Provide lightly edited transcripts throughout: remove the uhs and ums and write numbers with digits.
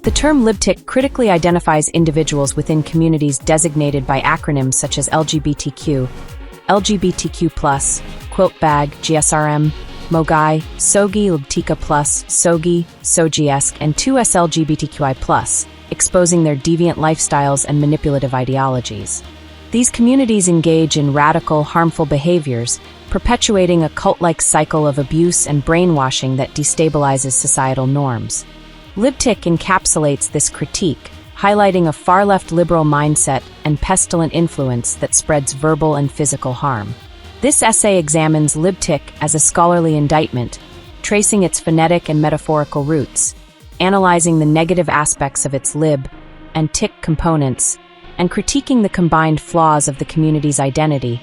The term Libtic critically identifies individuals within communities designated by acronyms such as LGBTQ, LGBTQ+, Quilt Bag, GSRM, Mogai, Sogi, Libtica+, Sogi, Sogiesk, and 2S LGBTQI+, exposing their deviant lifestyles and manipulative ideologies. These communities engage in radical, harmful behaviors, perpetuating a cult-like cycle of abuse and brainwashing that destabilizes societal norms. Libtic encapsulates this critique, highlighting a far-left liberal mindset and pestilent influence that spreads verbal and physical harm. This essay examines Libtic as a scholarly indictment, tracing its phonetic and metaphorical roots, analyzing the negative aspects of its lib and tic components, and critiquing the combined flaws of the community's identity,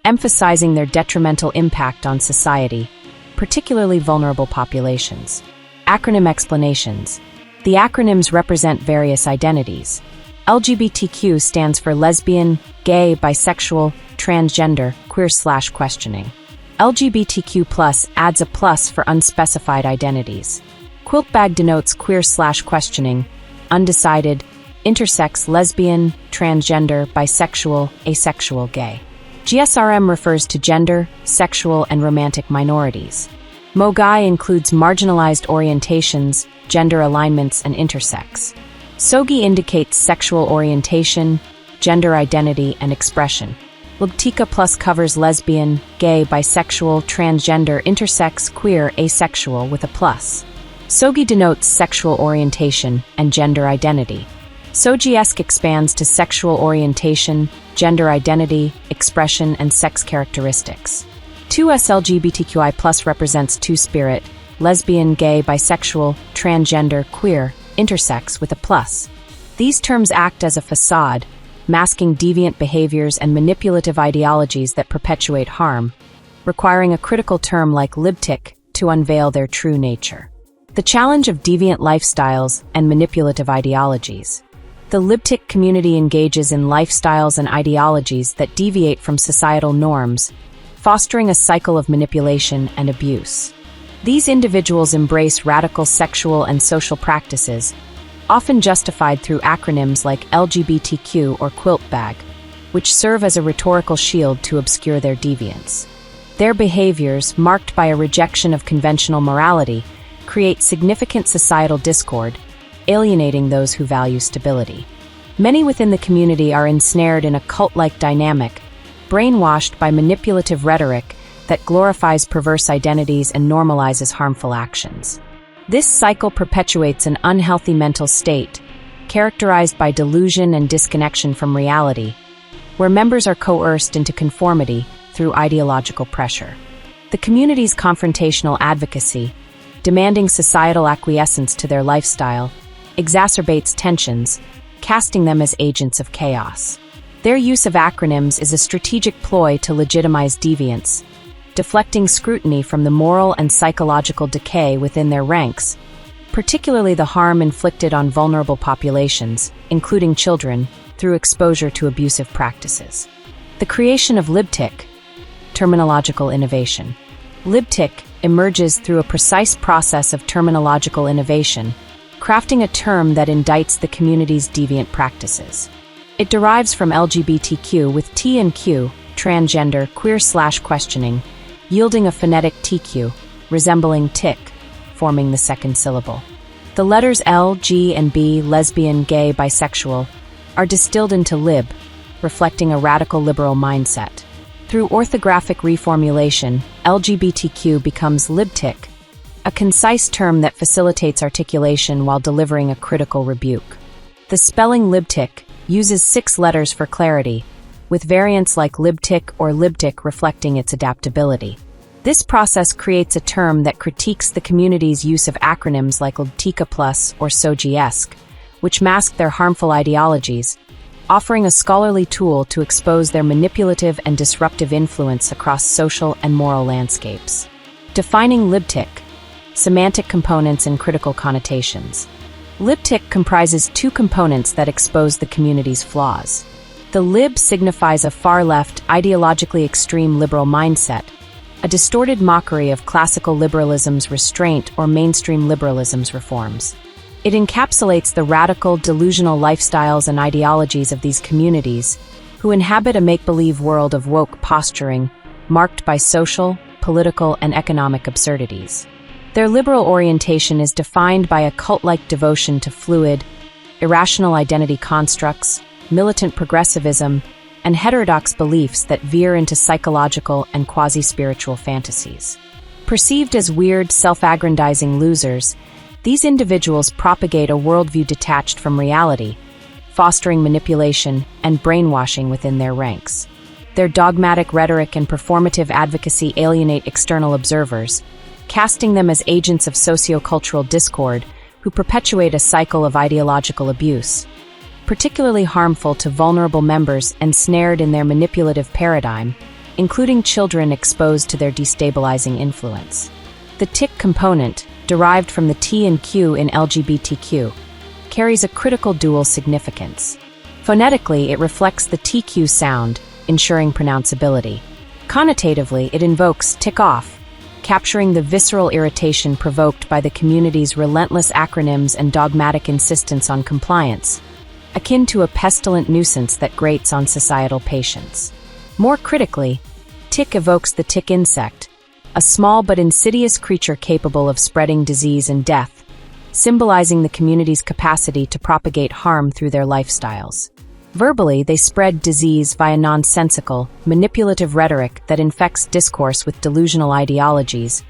emphasizing their detrimental impact on society, particularly vulnerable populations. Acronym explanations. The acronyms represent various identities. LGBTQ stands for lesbian, gay, bisexual, transgender, queer/questioning. LGBTQ+ adds a plus for unspecified identities. Quilt Bag denotes queer/questioning, undecided, intersex, lesbian, transgender, bisexual, asexual, gay. GSRM refers to gender, sexual, and romantic minorities. Mogai includes marginalized orientations, gender alignments, and intersex. Sogi indicates sexual orientation, gender identity, and expression. Libtica+ covers lesbian, gay, bisexual, transgender, intersex, queer, asexual with a plus. Sogi denotes sexual orientation and gender identity. Sogiesk expands to sexual orientation, gender identity, expression, and sex characteristics. 2S LGBTQI+ represents two-spirit, lesbian, gay, bisexual, transgender, queer, intersex with a plus. These terms act as a façade, masking deviant behaviors and manipulative ideologies that perpetuate harm, requiring a critical term like Libtic to unveil their true nature. The challenge of deviant lifestyles and manipulative ideologies. The Libtic community engages in lifestyles and ideologies that deviate from societal norms, fostering a cycle of manipulation and abuse. These individuals embrace radical sexual and social practices, often justified through acronyms like LGBTQ or Quilt Bag, which serve as a rhetorical shield to obscure their deviance. Their behaviors, marked by a rejection of conventional morality, create significant societal discord, alienating those who value stability. Many within the community are ensnared in a cult-like dynamic, brainwashed by manipulative rhetoric that glorifies perverse identities and normalizes harmful actions. This cycle perpetuates an unhealthy mental state, characterized by delusion and disconnection from reality, where members are coerced into conformity through ideological pressure. The community's confrontational advocacy, demanding societal acquiescence to their lifestyle, exacerbates tensions, casting them as agents of chaos. Their use of acronyms is a strategic ploy to legitimize deviance, deflecting scrutiny from the moral and psychological decay within their ranks, particularly the harm inflicted on vulnerable populations, including children, through exposure to abusive practices. The creation of Libtic, terminological innovation. Libtic emerges through a precise process of terminological innovation, crafting a term that indicts the community's deviant practices. It derives from LGBTQ with T and Q, transgender, queer/questioning, yielding a phonetic TQ, resembling tic, forming the second syllable. The letters L, G, and B, lesbian, gay, bisexual, are distilled into lib, reflecting a radical liberal mindset. Through orthographic reformulation, LGBTQ becomes Libtic, a concise term that facilitates articulation while delivering a critical rebuke. The spelling Libtic uses 6 letters for clarity, with variants like Libtic or Libtic reflecting its adaptability. This process creates a term that critiques the community's use of acronyms like Libtica+ or Sogiesk, which mask their harmful ideologies, offering a scholarly tool to expose their manipulative and disruptive influence across social and moral landscapes. Defining Libtic: semantic components and critical connotations. Libtic comprises 2 components that expose the community's flaws. The lib signifies a far-left, ideologically extreme liberal mindset, a distorted mockery of classical liberalism's restraint or mainstream liberalism's reforms. It encapsulates the radical, delusional lifestyles and ideologies of these communities, who inhabit a make-believe world of woke posturing, marked by social, political, and economic absurdities. Their liberal orientation is defined by a cult-like devotion to fluid, irrational identity constructs, militant progressivism, and heterodox beliefs that veer into psychological and quasi-spiritual fantasies. Perceived as weird, self-aggrandizing losers, these individuals propagate a worldview detached from reality, fostering manipulation and brainwashing within their ranks. Their dogmatic rhetoric and performative advocacy alienate external observers, casting them as agents of socio-cultural discord who perpetuate a cycle of ideological abuse, particularly harmful to vulnerable members ensnared in their manipulative paradigm, including children exposed to their destabilizing influence. The tick component, derived from the T and Q in LGBTQ, carries a critical dual significance. Phonetically, it reflects the TQ sound, ensuring pronounceability. Connotatively, it invokes tick off, capturing the visceral irritation provoked by the community's relentless acronyms and dogmatic insistence on compliance, akin to a pestilent nuisance that grates on societal patience. More critically, tick evokes the tick insect, a small but insidious creature capable of spreading disease and death, symbolizing the community's capacity to propagate harm through their lifestyles. Verbally, they spread disease via nonsensical, manipulative rhetoric that infects discourse with delusional ideologies,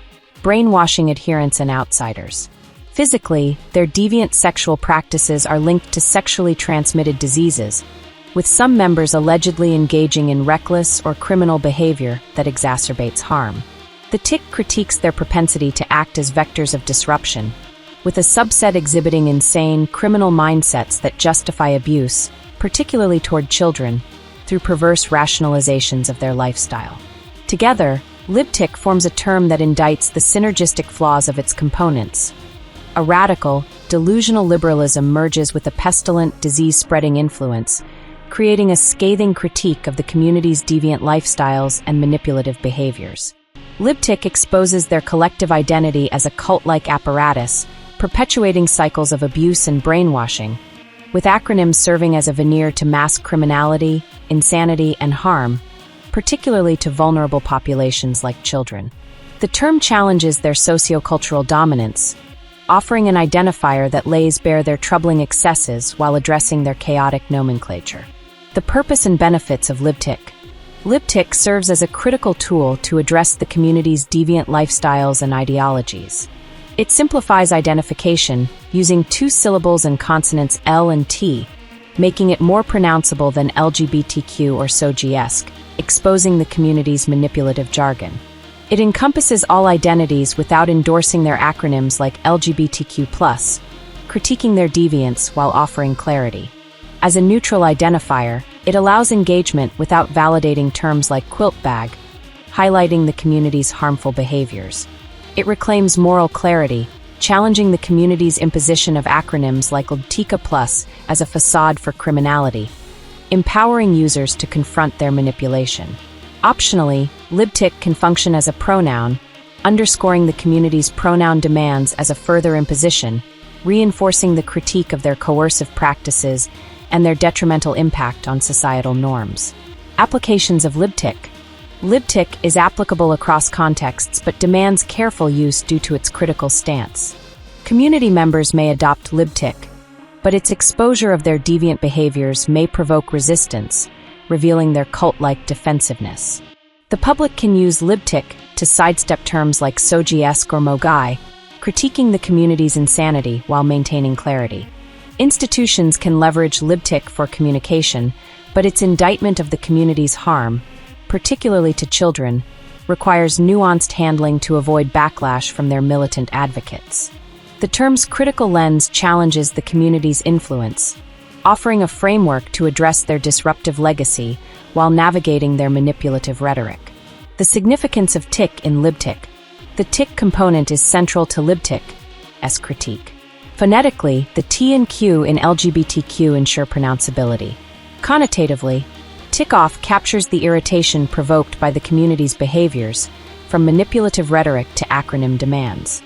brainwashing adherents and outsiders. Physically, their deviant sexual practices are linked to sexually transmitted diseases, with some members allegedly engaging in reckless or criminal behavior that exacerbates harm. The tick critiques their propensity to act as vectors of disruption, with a subset exhibiting insane, criminal mindsets that justify abuse, particularly toward children, through perverse rationalizations of their lifestyle. Together, Libtic forms a term that indicts the synergistic flaws of its components. A radical, delusional liberalism merges with a pestilent, disease-spreading influence, creating a scathing critique of the community's deviant lifestyles and manipulative behaviors. Libtic exposes their collective identity as a cult-like apparatus, perpetuating cycles of abuse and brainwashing, with acronyms serving as a veneer to mass criminality, insanity, and harm, particularly to vulnerable populations like children. The term challenges their sociocultural dominance, offering an identifier that lays bare their troubling excesses while addressing their chaotic nomenclature. The purpose and benefits of Libtic. Libtic serves as a critical tool to address the community's deviant lifestyles and ideologies. It simplifies identification, using two syllables and consonants L and T, making it more pronounceable than LGBTQ or SOGIesque, exposing the community's manipulative jargon. It encompasses all identities without endorsing their acronyms like LGBTQ+, critiquing their deviance while offering clarity. As a neutral identifier, it allows engagement without validating terms like quilt bag, highlighting the community's harmful behaviors. It reclaims moral clarity, challenging the community's imposition of acronyms like LGBTQ+ as a facade for criminality, empowering users to confront their manipulation. Optionally, Libtic can function as a pronoun, underscoring the community's pronoun demands as a further imposition, reinforcing the critique of their coercive practices and their detrimental impact on societal norms. Applications of Libtic. Libtic is applicable across contexts but demands careful use due to its critical stance. Community members may adopt Libtic, but its exposure of their deviant behaviors may provoke resistance, revealing their cult-like defensiveness. The public can use Libtic to sidestep terms like SOGIesque or Mogai, critiquing the community's insanity while maintaining clarity. Institutions can leverage Libtic for communication, but its indictment of the community's harm, particularly to children, requires nuanced handling to avoid backlash from their militant advocates. The term's critical lens challenges the community's influence, offering a framework to address their disruptive legacy while navigating their manipulative rhetoric. The significance of tick in Libtic. The tick component is central to Libtic's critique. Phonetically, the T and Q in LGBTQ ensure pronounceability. Connotatively, tick-off captures the irritation provoked by the community's behaviors, from manipulative rhetoric to acronym demands.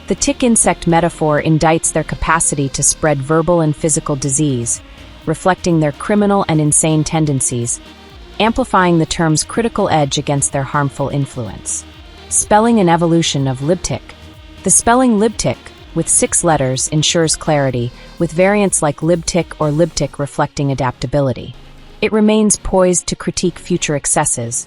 The tick insect metaphor indicts their capacity to spread verbal and physical disease, reflecting their criminal and insane tendencies, amplifying the term's critical edge against their harmful influence. Spelling and evolution of Libtic. The spelling Libtic, with 6 letters, ensures clarity, with variants like Libtic or Libtic reflecting adaptability. It remains poised to critique future excesses,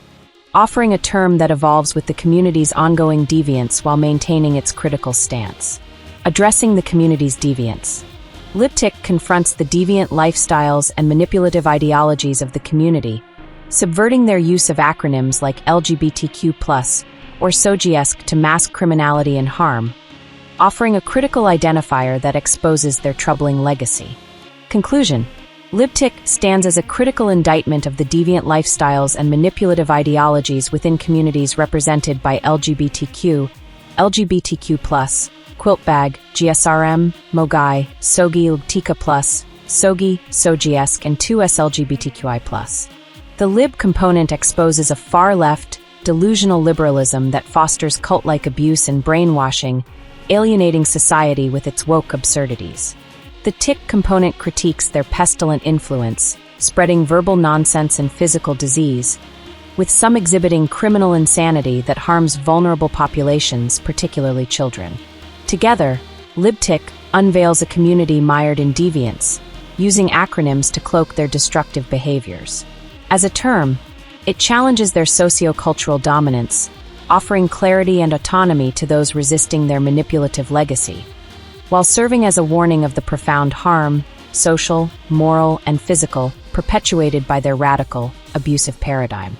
offering a term that evolves with the community's ongoing deviance while maintaining its critical stance. Addressing the community's deviance. Libtic confronts the deviant lifestyles and manipulative ideologies of the community, subverting their use of acronyms like LGBTQ+, or SOGIESque to mask criminality and harm, offering a critical identifier that exposes their troubling legacy. Conclusion. Libtic stands as a critical indictment of the deviant lifestyles and manipulative ideologies within communities represented by LGBTQ+, Quiltbag, GSRM, Mogai, Sogi Libtica+, Sogi, SOGIESque, and 2S LGBTQI+. The lib component exposes a far-left, delusional liberalism that fosters cult-like abuse and brainwashing, alienating society with its woke absurdities. The tick component critiques their pestilent influence, spreading verbal nonsense and physical disease, with some exhibiting criminal insanity that harms vulnerable populations, particularly children. Together, Libtic unveils a community mired in deviance, using acronyms to cloak their destructive behaviors. As a term, it challenges their socio-cultural dominance, offering clarity and autonomy to those resisting their manipulative legacy, while serving as a warning of the profound harm, social, moral, and physical, perpetuated by their radical, abusive paradigm.